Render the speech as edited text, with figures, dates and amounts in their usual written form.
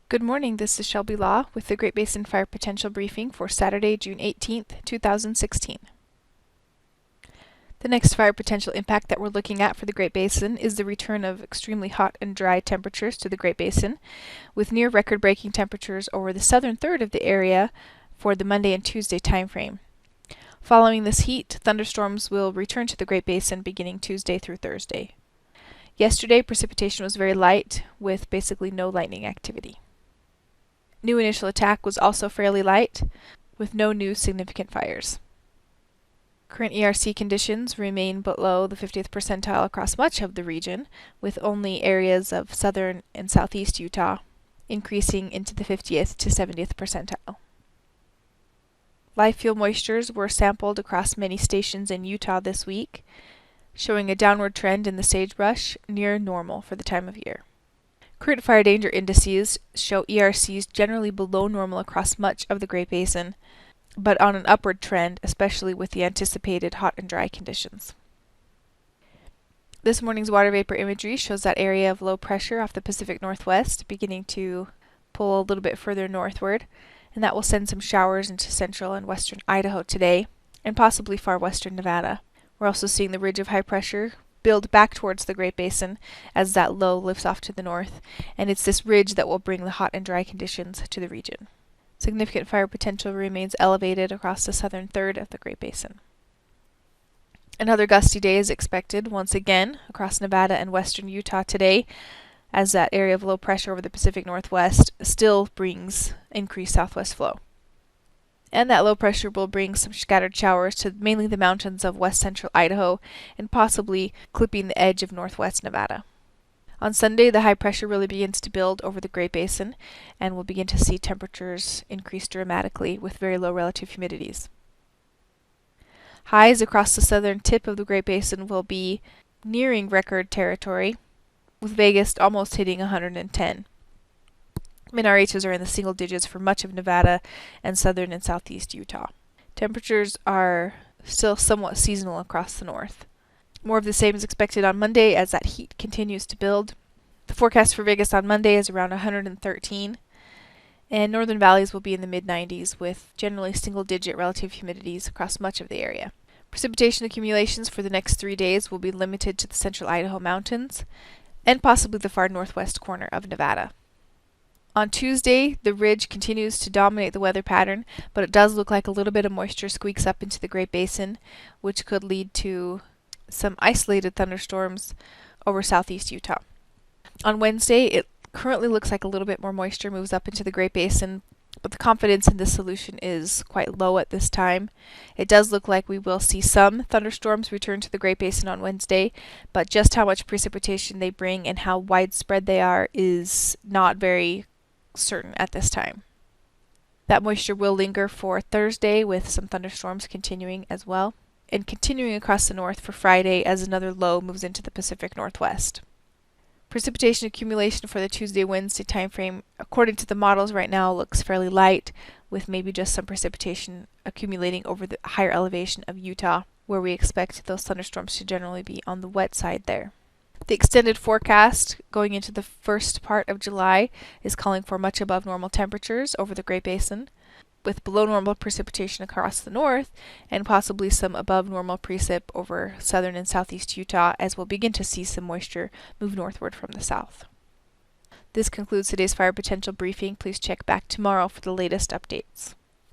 Good morning, this is Shelby Law with the Great Basin Fire Potential Briefing for Saturday, June 18th, 2016. The next fire potential impact that we're looking at for the Great Basin is the return of extremely hot and dry temperatures to the Great Basin, with near record-breaking temperatures over the southern third of the area for the Monday and Tuesday timeframe. Following this heat, thunderstorms will return to the Great Basin beginning Tuesday through Thursday. Yesterday, precipitation was very light, with basically no lightning activity. New initial attack was also fairly light, with no new significant fires. Current ERC conditions remain below the 50th percentile across much of the region, with only areas of southern and southeast Utah increasing into the 50th to 70th percentile. Live fuel moistures were sampled across many stations in Utah this week, showing a downward trend in the sagebrush near normal for the time of year. Current fire danger indices show ERCs generally below normal across much of the Great Basin, but on an upward trend, especially with the anticipated hot and dry conditions. This morning's water vapor imagery shows that area of low pressure off the Pacific Northwest beginning to pull a little bit further northward, and that will send some showers into central and western Idaho today, and possibly far western Nevada. We're also seeing the ridge of high pressure build back towards the Great Basin as that low lifts off to the north, and it's this ridge that will bring the hot and dry conditions to the region. Significant fire potential remains elevated across the southern third of the Great Basin. Another gusty day is expected once again across Nevada and western Utah today, as that area of low pressure over the Pacific Northwest still brings increased southwest flow. And that low pressure will bring some scattered showers to mainly the mountains of west central Idaho and possibly clipping the edge of northwest Nevada. On Sunday, the high pressure really begins to build over the Great Basin, and we'll begin to see temperatures increase dramatically with very low relative humidities. Highs across the southern tip of the Great Basin will be nearing record territory, with Vegas almost hitting 110. RHs are in the single digits for much of Nevada and southern and southeast Utah. Temperatures are still somewhat seasonal across the north. More of the same is expected on Monday as that heat continues to build. The forecast for Vegas on Monday is around 113, and northern valleys will be in the mid-90s with generally single-digit relative humidities across much of the area. Precipitation accumulations for the next 3 days will be limited to the central Idaho mountains and possibly the far northwest corner of Nevada. On Tuesday, the ridge continues to dominate the weather pattern, but it does look like a little bit of moisture squeaks up into the Great Basin, which could lead to some isolated thunderstorms over southeast Utah. On Wednesday, it currently looks like a little bit more moisture moves up into the Great Basin, but the confidence in this solution is quite low at this time. It does look like we will see some thunderstorms return to the Great Basin on Wednesday, but just how much precipitation they bring and how widespread they are is not very certain at this time. That moisture will linger for Thursday with some thunderstorms continuing as well, and continuing across the north for Friday as another low moves into the Pacific Northwest. Precipitation accumulation for the Tuesday-Wednesday timeframe, according to the models right now, looks fairly light, with maybe just some precipitation accumulating over the higher elevation of Utah, where we expect those thunderstorms to generally be on the wet side there. The extended forecast going into the first part of July is calling for much above normal temperatures over the Great Basin, with below normal precipitation across the north and possibly some above normal precip over southern and southeast Utah as we'll begin to see some moisture move northward from the south. This concludes today's fire potential briefing. Please check back tomorrow for the latest updates.